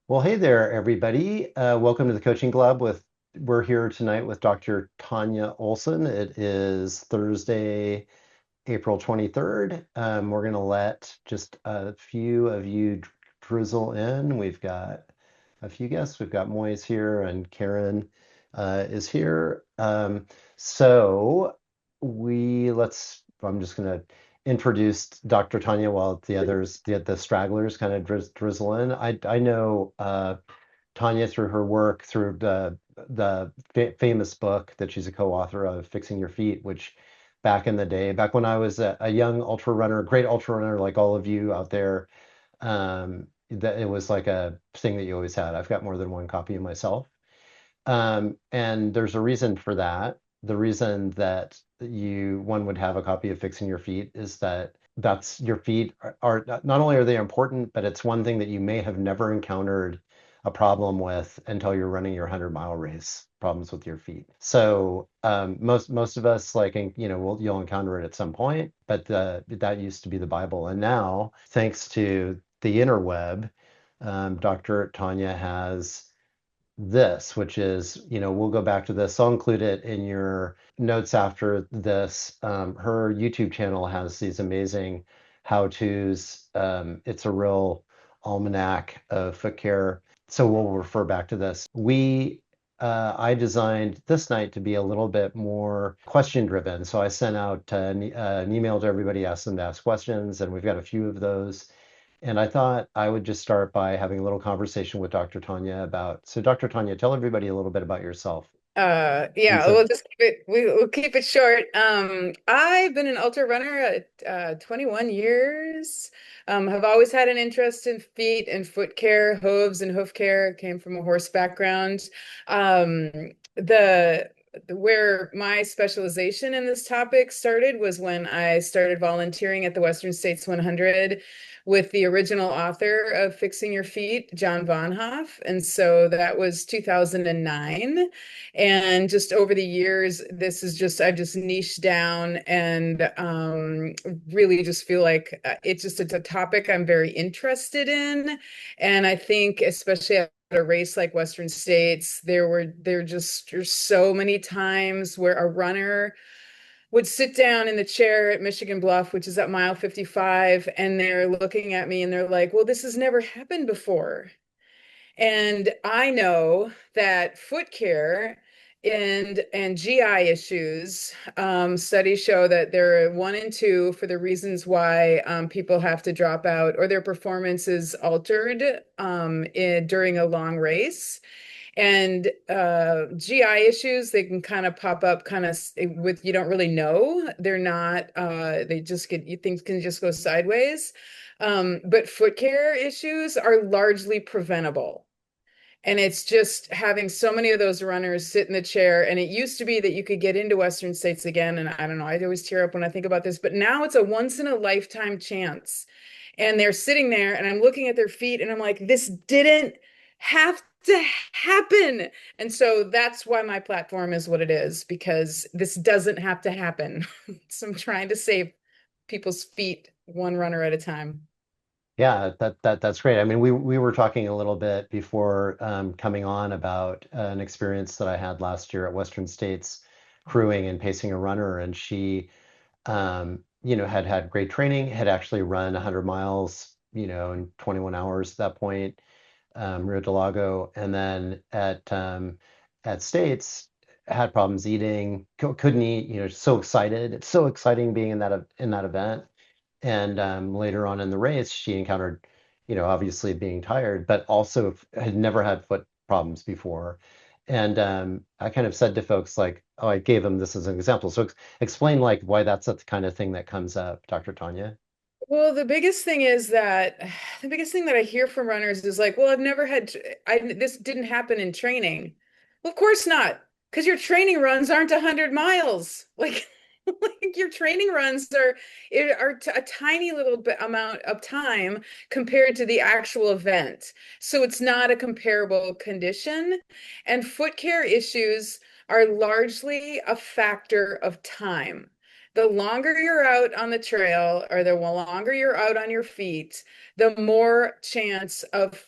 Well, hey there, everybody. Welcome to the Coaching Club we're here tonight with Dr. Tonya Olson. It is Thursday, April 23rd. We're going to let just a few of you drizzle in. We've got a few guests. We've got Moise here and Karen is here. So I'm just going to introduce Dr. Tanya while the others, the stragglers kind of drizzle in. I know Tanya through her work, through the famous book that she's a co-author of, Fixing Your Feet, which back in the day, back when I was a young ultra runner, great ultra runner like all of you out there, that it was like a thing that you always had. I've got more than one copy of myself. And there's a reason for that. The reason that one would have a copy of Fixing Your Feet is that that's your feet are not only are they important, but it's one thing that you may have never encountered a problem with until you're running your 100-mile race, problems with your feet. So most of us you'll encounter it at some point, but that used to be the Bible. And now, thanks to the interweb, Dr. Tanya has this, which is, we'll go back to this. I'll include it in your notes after this. Her YouTube channel has these amazing how-tos. It's a real almanac of foot care. So we'll refer back to this. I designed this night to be a little bit more question driven. So I sent out an email to everybody, asked them to ask questions, and we've got a few of those. And I thought I would just start by having a little conversation with Dr. Tonya so Dr. Tonya, tell everybody a little bit about yourself. And Yeah, so, we'll keep it short. I've been an ultra runner at 21 years. Have always had an interest in feet and foot care, hooves and hoof care. Came from a horse background. Um, the Where my specialization in this topic started was when I started volunteering at the Western States 100 with the original author of Fixing Your Feet, John Von Hoff. And so that was 2009. And just over the years, I've just niched down and really just feel like it's a topic I'm very interested in. And I think, especially at a race like Western States, there's so many times where a runner would sit down in the chair at Michigan Bluff, which is at mile 55, and they're looking at me and they're like, well, this has never happened before. And I know that foot care and GI issues, studies show that they're one and two for the reasons why people have to drop out or their performance is altered during a long race. And GI issues, they can kind of pop up kind of with you don't really know. They're not, they just get, you things can just go sideways. But foot care issues are largely preventable. And it's just having so many of those runners sit in the chair. And it used to be that you could get into Western States again. And I don't know, I always tear up when I think about this, but now it's a once in a lifetime chance. And they're sitting there and I'm looking at their feet and I'm like, this didn't have to happen. And so that's why my platform is what it is, because this doesn't have to happen. So I'm trying to save people's feet one runner at a time. yeah, that's great. I mean, we were talking a little bit before coming on about an experience that I had last year at Western States, crewing and pacing a runner, and she, had great training, had actually run 100 miles, in 21 hours at that point, Rio de Lago, and then at States had problems eating, couldn't eat, so excited. It's so exciting being in that event. And later on in the race, she encountered, obviously being tired, but also had never had foot problems before. And I kind of said to folks like, oh, I gave them this as an example. So explain like why that's the kind of thing that comes up, Dr. Tanya. Well, the biggest thing that I hear from runners is like, well, I've never had, this didn't happen in training. Well, of course not, because your training runs aren't 100 miles. Like, like your training runs are a tiny little bit amount of time compared to the actual event. So it's not a comparable condition. And foot care issues are largely a factor of time. The longer you're out on the trail or the longer you're out on your feet, the more chance of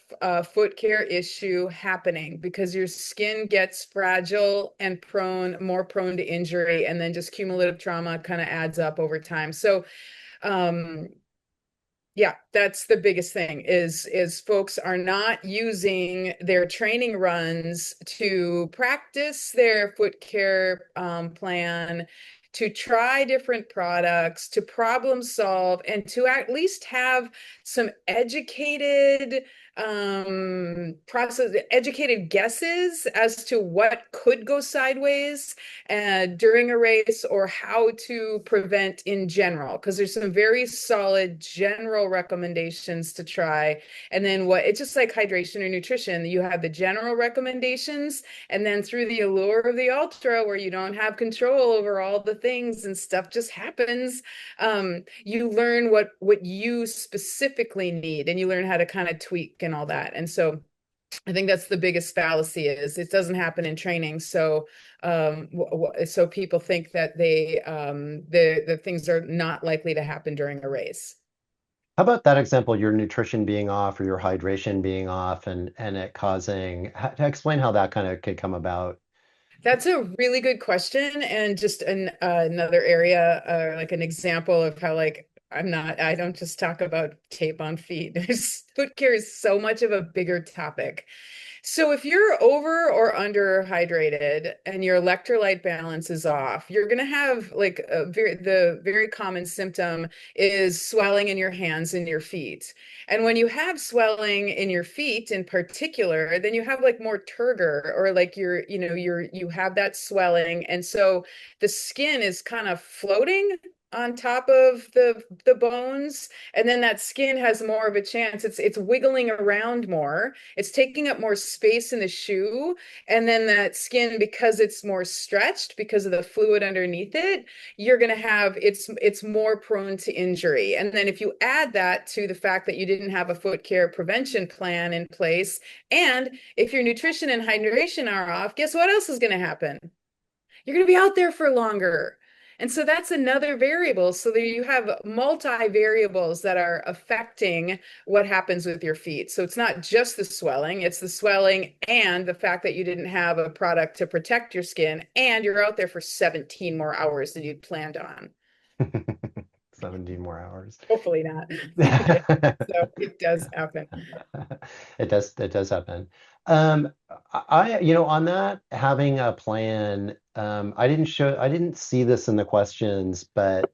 foot care issue happening because your skin gets fragile and more prone to injury, and then just cumulative trauma kind of adds up over time. So, um, yeah, that's the biggest thing is folks are not using their training runs to practice their foot care plan, to try different products, to problem solve, and to at least have some educated guesses as to what could go sideways during a race or how to prevent in general, because there's some very solid general recommendations to try. And then it's just like hydration or nutrition. You have the general recommendations, and then through the allure of the ultra, where you don't have control over all the things and stuff just happens, you learn what you specifically need, and you learn how to kind of tweak and all that. And so I think that's the biggest fallacy is it doesn't happen in training. So so people think that the things are not likely to happen during a race. How about that example, your nutrition being off or your hydration being off and it causing, explain how that kind of could come about. That's a really good question, and just another area, like an example of how like I don't just talk about tape on feet. Foot care is so much of a bigger topic. So if you're over or under hydrated and your electrolyte balance is off, you're going to have like the very common symptom is swelling in your hands and your feet. And when you have swelling in your feet in particular, then you have like more turgor, or like you have that swelling. And so the skin is kind of floating on top of the bones, and then that skin has more of a chance. It's wiggling around more, it's taking up more space in the shoe, and then that skin, because it's more stretched because of the fluid underneath it, you're going to have it's more prone to injury. And then if you add that to the fact that you didn't have a foot care prevention plan in place, and if your nutrition and hydration are off, guess what else is going to happen? You're going to be out there for longer. And so that's another variable. So there you have multi variables that are affecting what happens with your feet. So it's not just the swelling, it's the swelling and the fact that you didn't have a product to protect your skin, and you're out there for 17 more hours than you'd planned on. 17 more hours. Hopefully not. So it does happen. It does happen. On that, having a plan, I didn't see this in the questions, but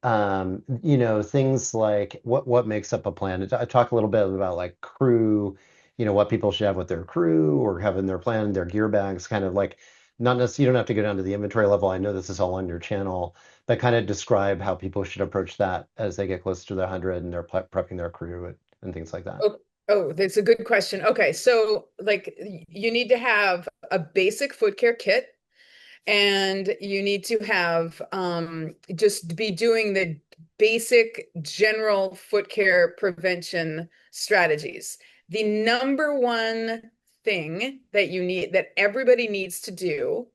things like what makes up a plan. I talk a little bit about like crew, what people should have with their crew or having their plan, their gear bags, kind of like not necessarily, you don't have to go down to the inventory level. I know this is all on your channel, but kind of describe how people should approach that as they get closer to the 100 and they're prepping their crew and things like that. Oh, oh, that's a good question. Okay, so like you need to have a basic foot care kit, and you need to have just be doing the basic general foot care prevention strategies. The number one thing that everybody needs to do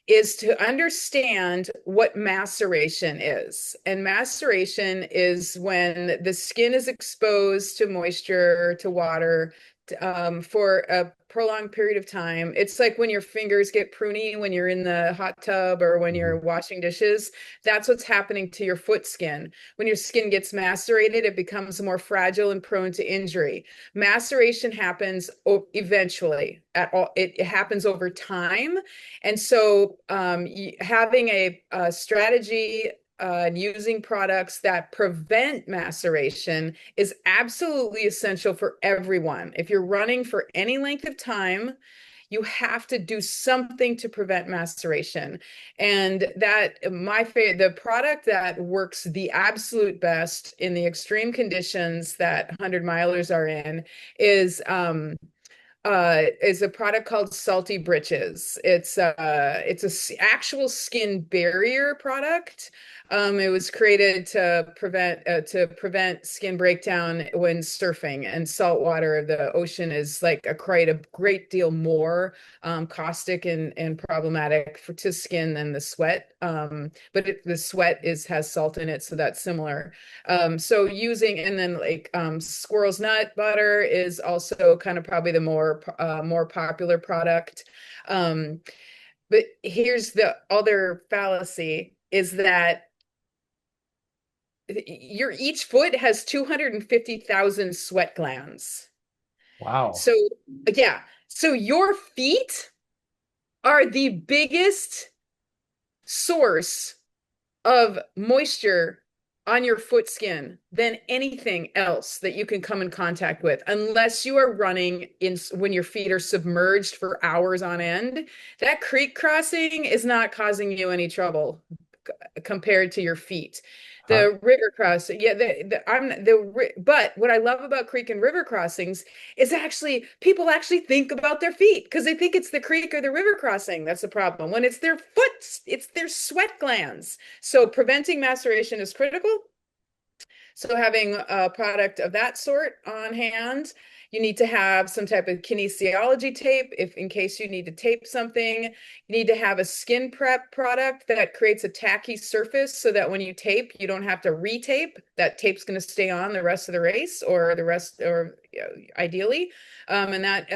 is to understand what maceration is. And maceration is when the skin is exposed to moisture, to water, for a prolonged period of time. It's like when your fingers get pruny when you're in the hot tub or when you're Mhm. washing dishes. That's what's happening to your foot skin. When your skin gets macerated, it becomes more fragile and prone to injury. Maceration happens eventually. It happens over time, and so having a strategy and using products that prevent maceration is absolutely essential for everyone. If you're running for any length of time, you have to do something to prevent maceration. And the product that works the absolute best in the extreme conditions that 100 milers are in is a product called Salty Britches. It's a actual skin barrier product. It was created to prevent skin breakdown when surfing, and salt water. The ocean is like quite a great deal more caustic and problematic to skin than the sweat. But the sweat has salt in it, so that's similar. So using and then like squirrel's nut butter is also kind of probably the more popular product. Um, but here's the other fallacy is that your each foot has 250,000 sweat glands. Wow. So yeah, so your feet are the biggest source of moisture on your foot skin than anything else that you can come in contact with, unless you are running in when your feet are submerged for hours on end. That creek crossing is not causing you any trouble compared to your feet. Huh? The river crossing, yeah, but what I love about creek and river crossings is actually people actually think about their feet because they think it's the creek or the river crossing that's the problem. When it's their foot, it's their sweat glands. So preventing maceration is critical. So having a product of that sort on hand, you need to have some type of kinesiology tape if in case you need to tape something. You need to have a skin prep product that creates a tacky surface so that when you tape, you don't have to retape. That tape's going to stay on the rest of the race or the rest or ideally. And that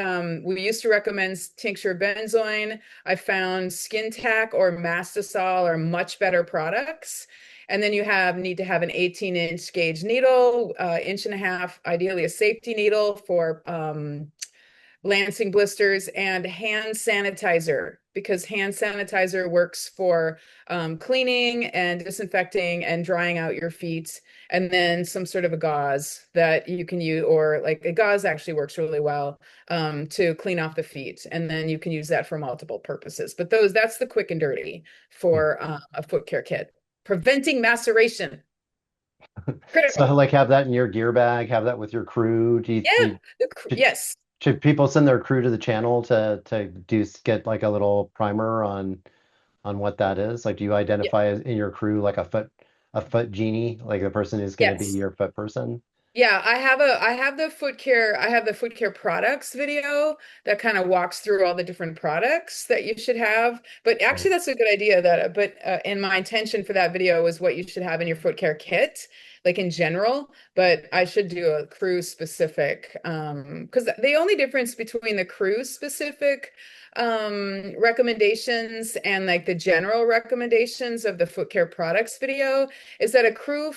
we used to recommend tincture benzoin. I found Skin Tack or Mastisol are much better products. And then you need to have an 18-inch gauge needle, inch and a half, ideally a safety needle for lancing blisters, and hand sanitizer, because hand sanitizer works for cleaning and disinfecting and drying out your feet. And then some sort of a gauze that you can use, or like a gauze actually works really well to clean off the feet. And then you can use that for multiple purposes. But that's the quick and dirty for a foot care kit. Preventing maceration, So critical. like have that in your gear bag, have that with your crew. Yeah, yes. Should people send their crew to the channel to get like a little primer on what that is? Like, do you Yeah, identify in your crew like a foot genie, like the person who's going to be yes. your foot person? Yeah, I have the foot care products video that kind of walks through all the different products that you should have. But Right. actually that's a good idea and my intention for that video was what you should have in your foot care kit, like in general, but I should do a crew specific because the only difference between the crew specific recommendations and like the general recommendations of the foot care products video is that a crew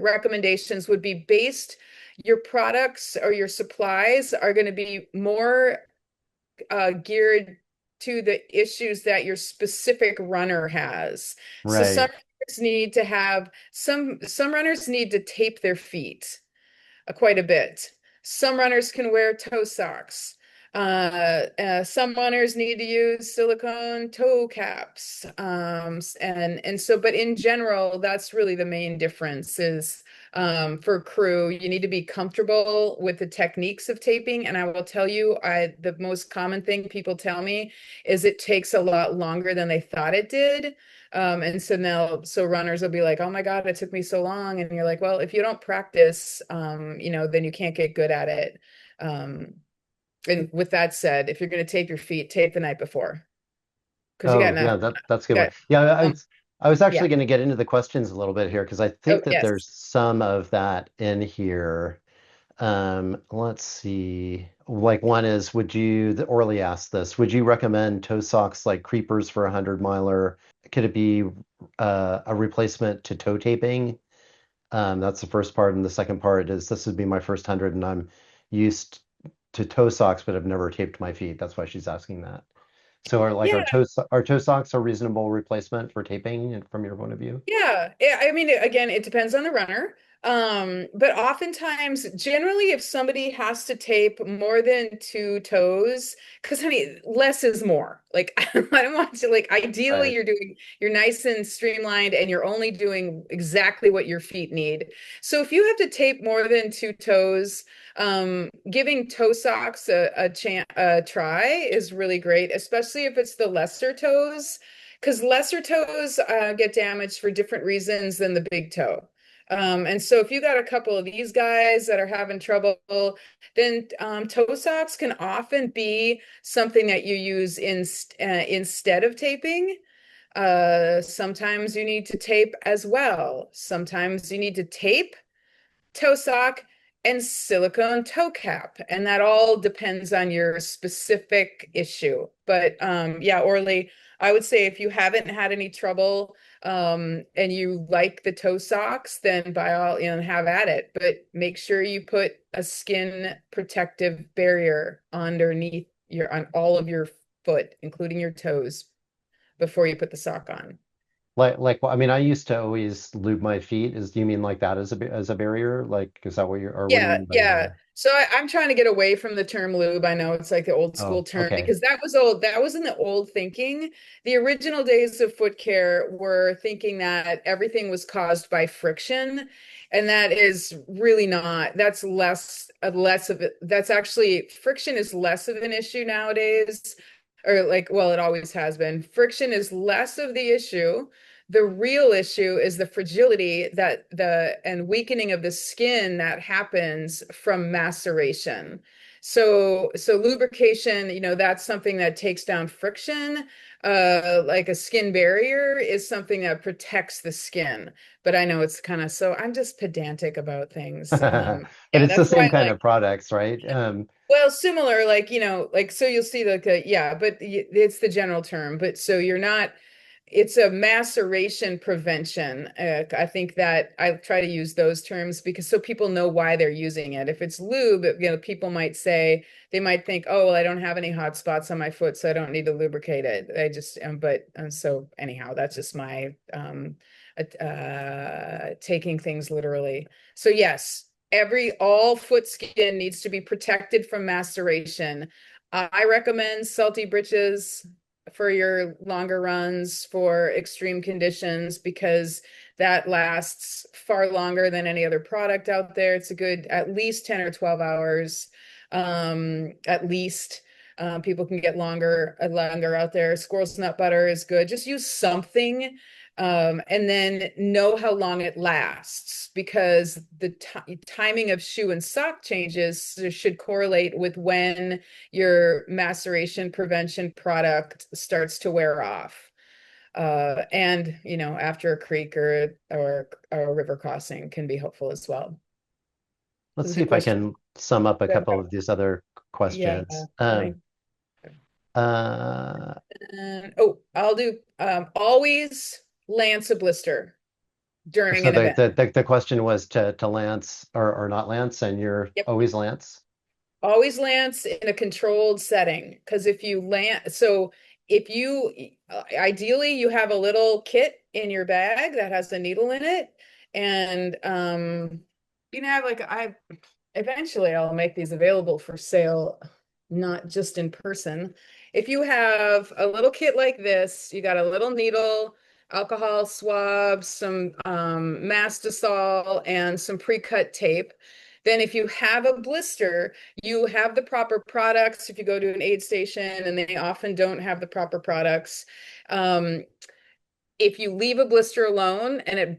recommendations would be based, your products or your supplies are going to be more geared to the issues that your specific runner has. So Right. some runners need to tape their feet quite a bit. Some runners can wear toe socks. Some runners need to use silicone toe caps. But in general, that's really the main difference is for crew, you need to be comfortable with the techniques of taping. And I will tell you, the most common thing people tell me is it takes a lot longer than they thought it did. And so runners will be like, oh my God, it took me so long. And you're like, well, if you don't practice, then you can't get good at it. Um, and with that said, if you're going to tape your feet, tape the night before because you got Oh, enough. yeah, that's a good one. Got, Yeah, um, I was yeah. actually going to get into the questions a little bit here because I Oh, think that yes. there's some of that in here. Let's see. Like one is, Orly asked this, would you recommend toe socks like creepers for a 100 miler? Could it be a replacement to toe taping? That's the first part. And the second part is this would be my first 100 and I'm used to toe socks, but I've never taped my feet. That's why she's asking that. So Yeah. are toe socks a reasonable replacement for taping from your point of view? Yeah, I mean, again, it depends on the runner. But oftentimes, generally, if somebody has to tape more than two toes, because honey, less is more. Like, I don't want to, like, ideally, Right. you're nice and streamlined and you're only doing exactly what your feet need. So if you have to tape more than two toes, giving toe socks a try is really great, especially if it's the lesser toes. because lesser toes get damaged for different reasons than the big toe. And so if you got a couple of these guys that are having trouble, then toe socks can often be something that you use instead of taping. Sometimes you need to tape as well. Sometimes you need to tape toe sock, and silicone toe cap. And that all depends on your specific issue. But yeah, Orly, I would say if you haven't had any trouble and you like the toe socks, then by all, have at it. But make sure you put a skin protective barrier underneath on all of your foot, including your toes, before you put the sock on. I mean, I used to always lube my feet. Do you mean like that as as a barrier? Like, is that what or what do you Yeah, mean by yeah. barrier? So I'm trying to get away from the term lube. I know it's like the old school Oh, term okay. because that was old. That was in the old thinking. The original days of foot care were thinking that everything was caused by friction, and that is really not. That's less of it. That's actually friction is less of an issue nowadays, or like, well, it always has been. Friction is less of the issue. The real issue is the fragility that the and weakening of the skin that happens from maceration. So lubrication, that's something that takes down friction. Like a skin barrier is something that protects the skin. But I know it's kind of so I'm just pedantic about things. But Yeah, it's the that's why same I kind like of products, right? well, similar, like, like, so you'll see like, yeah, but it's the general term. But so you're not, it's a maceration prevention. I think that I try to use those terms because so people know why they're using it. If it's lube, people might say, they might think, oh, well, I don't have any hot spots on my foot, so I don't need to lubricate it. I just, but so anyhow, that's just my taking things literally. So yes, all foot skin needs to be protected from maceration. I recommend salty breeches for your longer runs for extreme conditions because that lasts far longer than any other product out there. It's a good at least 10 or 12 hours. At least people can get longer out there. Squirrel's nut butter is good. Just use something and then know how long it lasts because the timing of shoe and sock changes should correlate with when your maceration prevention product starts to wear off. And after a creek or a river crossing can be helpful as well. It Let's was a see good if I question. can sum up a couple of these other Yeah, questions. fine. Uh, Oh, I'll do always lance a blister during so an event. the question was to Lance or not Lance, and you're Yep. always Lance. Always lance in a controlled setting because if you ideally you have a little kit in your bag that has a needle in it and you can have like I eventually I'll make these available for sale, not just in person. If you have a little kit like this, you got a little needle, alcohol swab, some Mastisol, and some pre-cut tape. Then if you have a blister, you have the proper products. If you go to an aid station and they often don't have the proper products, um, if you leave a blister alone and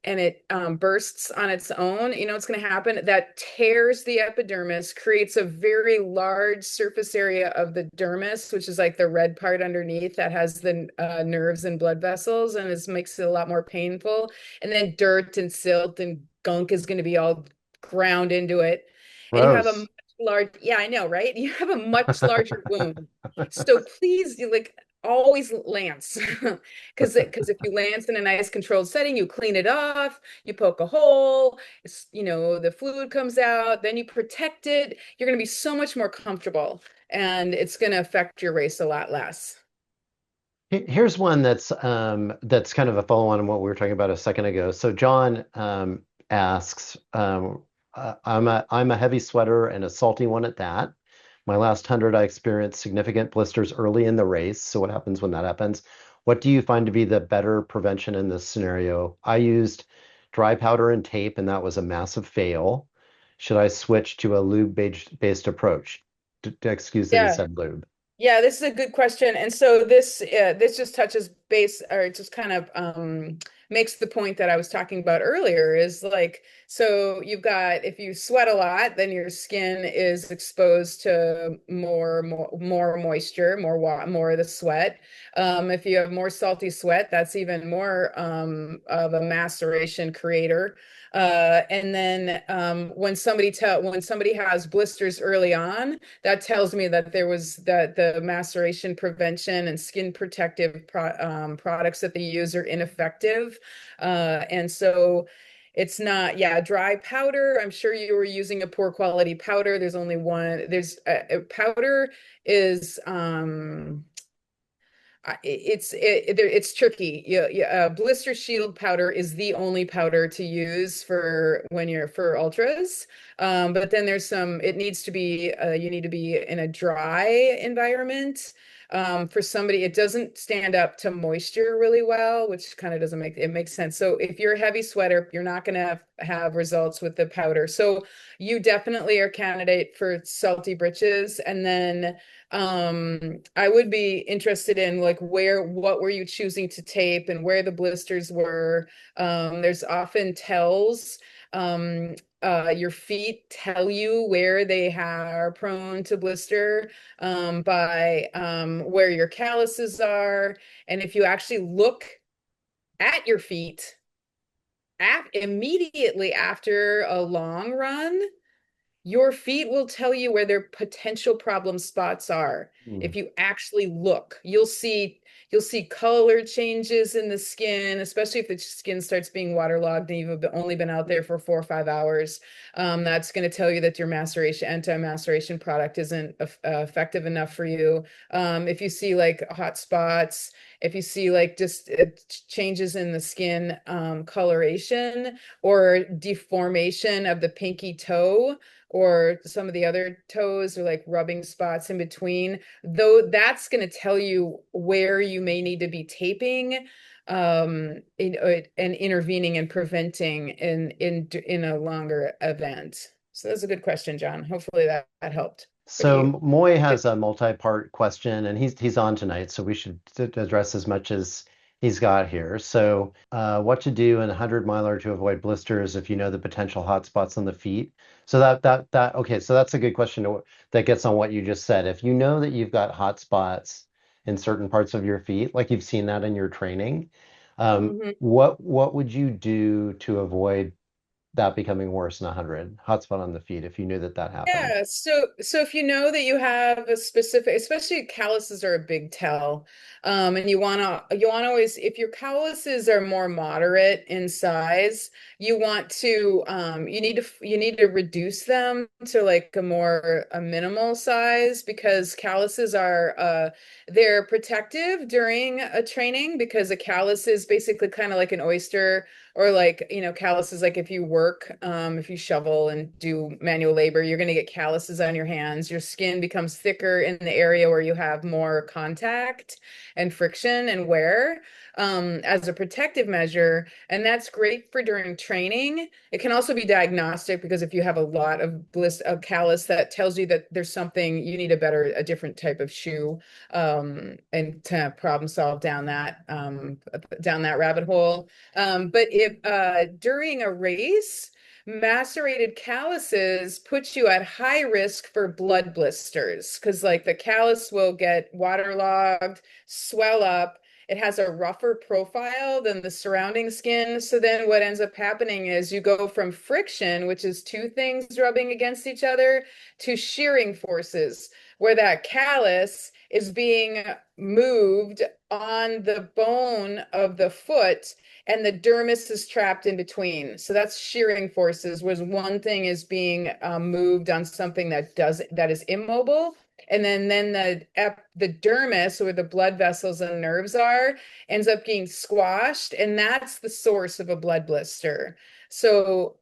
it bursts on its own, what's going to happen? That tears the epidermis, creates a very large surface area of the dermis, which is like the red part underneath that has the nerves and blood vessels, and it makes it a lot more painful. And then dirt and silt and gunk is going to be all ground into it, and you have a Gross. much large, yeah, I know, right? You have a much larger wound. So please, like always lance because if you lance in a nice controlled setting, you clean it off, you poke a hole, the fluid comes out, then you protect it, you're going to be so much more comfortable and it's going to affect your race a lot less. Here's one that's kind of a follow-on on what we were talking about a second ago. So John asks, I'm a heavy sweater and a salty one at that. My last 100, I experienced significant blisters early in the race. So what happens when that happens? What do you find to be the better prevention in this scenario? I used dry powder and tape, and that was a massive fail. Should I switch to a lube-based approach? Excuse that he Yeah. said lube. Yeah, this is a good question. And so this just touches base, or it just kind of makes the point that I was talking about earlier, is like, so you've got, if you sweat a lot, then your skin is exposed to more moisture, more of the sweat. If you have more salty sweat, that's even more of a maceration creator. And then when somebody has blisters early on, that tells me that there was that the maceration prevention and skin protective products that they use are ineffective. And so it's not, yeah, dry powder. I'm sure you were using a poor quality powder. There's only one, there's powder is it's tricky. Blister Shield powder is the only powder to use for when you're for ultras. But then there's some. It needs to be. You need to be in a dry environment. For somebody, it doesn't stand up to moisture really well, which kind of doesn't make it makes sense. So if you're a heavy sweater, you're not going to have results with the powder. So you definitely are a candidate for salty britches, and then I would be interested in like what were you choosing to tape and where the blisters were. There's often tells. Um, your feet tell you where they are prone to blister by where your calluses are. And if you actually look at your feet immediately after a long run, your feet will tell you where their potential problem spots are. Hmm. If you actually look, you'll see color changes in the skin, especially if the skin starts being waterlogged and you've only been out there for 4 or 5 hours. That's going to tell you that your anti-maceration product isn't effective enough for you. If you see like hot spots, if you see like just changes in the skin coloration or deformation of the pinky toe, or some of the other toes, or like rubbing spots in between, though that's going to tell you where you may need to be taping and intervening and preventing in a longer event. So that's a good question, John. Hopefully that helped. But So you Moy has a multi-part question, and he's on tonight, so we should address as much as he's got here. So, what to do in a 100 miler to avoid blisters if you know the potential hot spots on the feet? So that okay, so that's a good question that gets on what you just said. If you know that you've got hot spots in certain parts of your feet, like you've seen that in your training, Mhm. what would you do to avoid that becoming worse in 100? Hot spot on the feet if you knew that that happened. Yeah, so if you know that you have a specific, especially calluses are a big tell, and you wanna always, if your calluses are more moderate in size, you need to reduce them to like a minimal size, because calluses are they're protective during a training, because a callus is basically kind of like an oyster, or like, calluses, like if you shovel and do manual labor, you're going to get calluses on your hands. Your skin becomes thicker in the area where you have more contact and friction and wear, as a protective measure. And that's great for during training. It can also be diagnostic, because if you have a lot of callus, that tells you that there's something, you need a different type of shoe, and to problem solve down that rabbit hole. But if during a race, macerated calluses put you at high risk for blood blisters, because like the callus will get waterlogged, swell up. It has a rougher profile than the surrounding skin. So then what ends up happening is you go from friction, which is two things rubbing against each other, to shearing forces, where that callus is being moved on the bone of the foot, and the dermis is trapped in between. So that's shearing forces, whereas one thing is being moved on something that is immobile, and then the dermis, where the blood vessels and nerves are, ends up getting squashed, and that's the source of a blood blister. So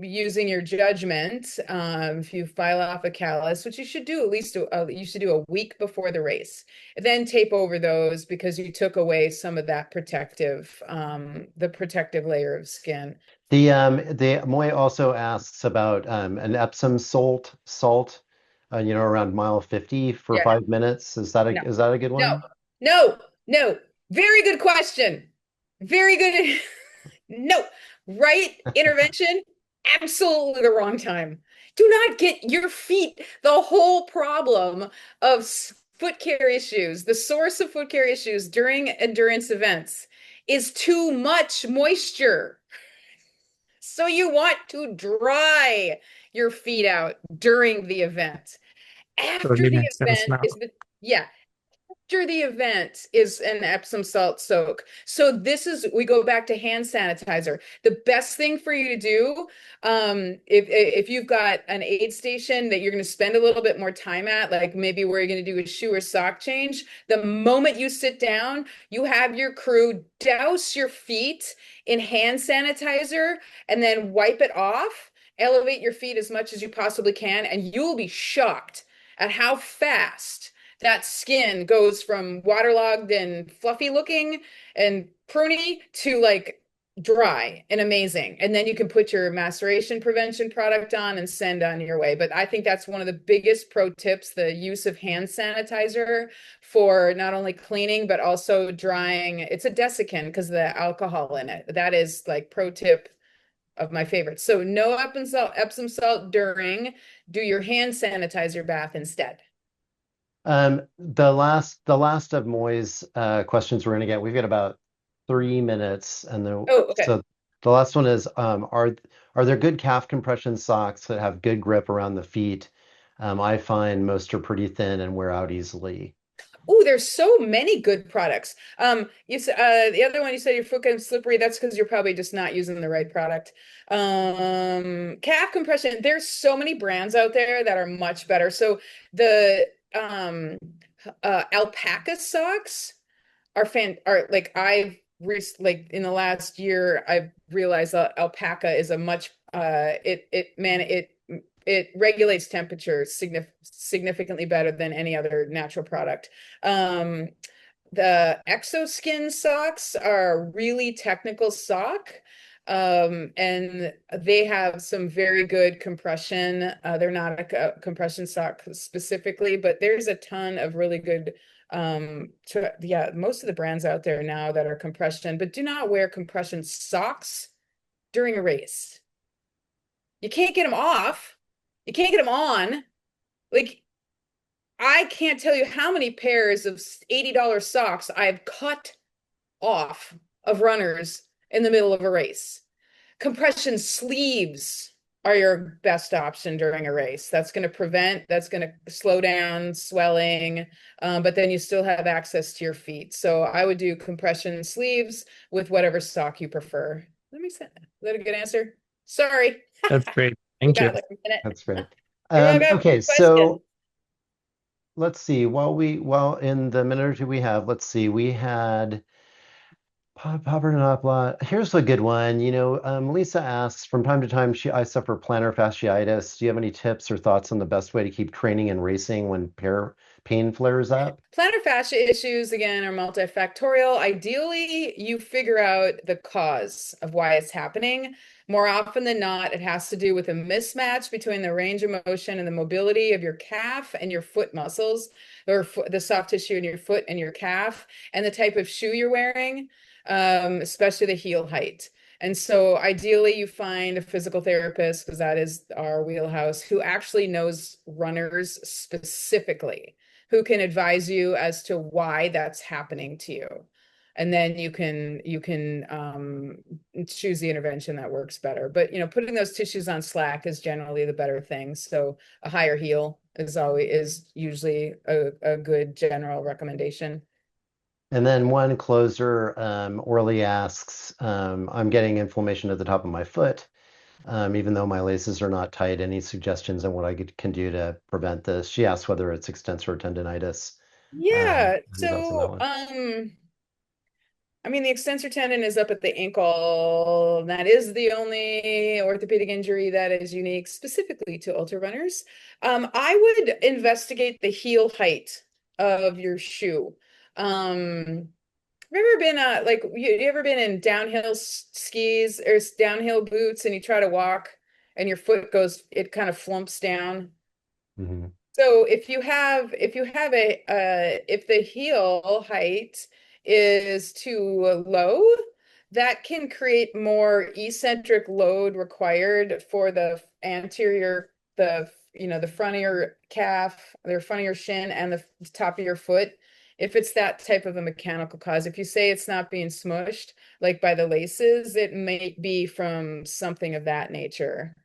using your judgment, if you file off a callus, which you should do at least you should do a week before the race, then tape over those, because you took away some of that the protective layer of skin. The Moy also asks about an Epsom salt. around mile 50 for Yeah, 5 minutes. no, Is that a good no, one? no, no. Very good question. Very good. No, right intervention, absolutely the wrong time. Do not get your feet. The whole problem of foot care issues, the source of foot care issues during endurance events is too much moisture. So you want to dry your feet out during the event. After Totally the makes sense event now. is yeah, after the event is an Epsom salt soak. So we go back to hand sanitizer. The best thing for you to do, if you've got an aid station that you're going to spend a little bit more time at, like maybe where you're going to do a shoe or sock change, the moment you sit down, you have your crew douse your feet in hand sanitizer and then wipe it off. Elevate your feet as much as you possibly can, and you'll be shocked at how fast that skin goes from waterlogged and fluffy looking and pruny to like dry and amazing. And then you can put your maceration prevention product on and send on your way. But I think that's one of the biggest pro tips, the use of hand sanitizer for not only cleaning, but also drying. It's a desiccant because of the alcohol in it. That is like pro tip of my favorites. So no Epsom salt during, do your hand sanitizer bath instead. The last of Moy's questions we're gonna get, we've got about 3 minutes, and Oh, okay. so the last one is, are there good calf compression socks that have good grip around the feet? I find most are pretty thin and wear out easily. Oh, there's so many good products. The other one you said your foot gets slippery. That's because you're probably just not using the right product. Calf compression. There's so many brands out there that are much better. So the alpaca socks are like like in the last year I've realized that alpaca is a much it regulates temperature significantly better than any other natural product. Um, the exoskin socks are a really technical sock. And they have some very good compression. They're not a compression sock specifically, but there's a ton of really good yeah, most of the brands out there now that are compression, but do not wear compression socks during a race. You can't get them off. You can't get them on. Like, I can't tell you how many pairs of $80 socks I've cut off of runners in the middle of a race. Compression sleeves are your best option during a race. That's going to slow down swelling, but then you still have access to your feet. So I would do compression sleeves with whatever sock you prefer. Let me say, is that a good answer? Sorry, That's great. we Thank you. got like a minute. That's great. You're welcome. Okay, Question. so let's see. While in the minute or two we have, let's see. We had Popper not blah. Here's a good one. Lisa asks, from time to time, I suffer plantar fasciitis. Do you have any tips or thoughts on the best way to keep training and racing when pain flares up? Plantar fascia issues, again, are multifactorial. Ideally, you figure out the cause of why it's happening. More often than not, it has to do with a mismatch between the range of motion and the mobility of your calf and your foot muscles, or the soft tissue in your foot and your calf, and the type of shoe you're wearing, especially the heel height. And so ideally you find a physical therapist, because that is our wheelhouse, who actually knows runners specifically, who can advise you as to why that's happening to you. And then you can choose the intervention that works better. But putting those tissues on slack is generally the better thing. So a higher heel is usually a good general recommendation. And then one closer, Orly asks, I'm getting inflammation at the top of my foot, even though my laces are not tight. Any suggestions on what can do to prevent this? She asks whether it's extensor tendonitis. Yeah. Any thoughts on that So, one? I mean, the extensor tendon is up at the ankle. That is the only orthopedic injury that is unique specifically to ultra runners. I would investigate the heel height of your shoe. Have you ever been like you ever been in downhill skis or downhill boots and you try to walk and your foot it kind of flumps down? Hmm. So if you have if the heel height is too low, that can create more eccentric load required for the anterior, the front of your calf, the front of your shin, and the top of your foot. If it's that type of a mechanical cause, if you say it's not being smushed like by the laces, it may be from something of that nature,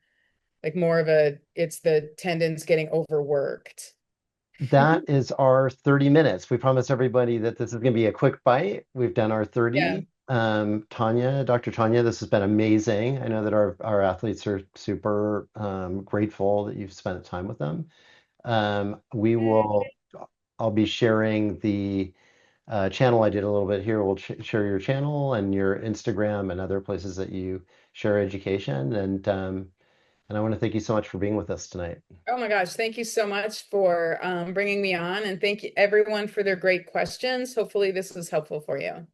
like more of it's the tendons getting overworked. That is our 30 minutes. We promised everybody that this is going to be a quick bite. We've done our Yeah. 30. Tonya, Dr. Tonya, this has been amazing. I know that our athletes are super grateful that you've spent time with them. We will, I'll be sharing the channel I did a little bit here. We'll share your channel and your Instagram and other places that you share education. And I want to thank you so much for being with us tonight. Oh my gosh, thank you so much for bringing me on, and thank you everyone for their great questions. Hopefully this was helpful for you.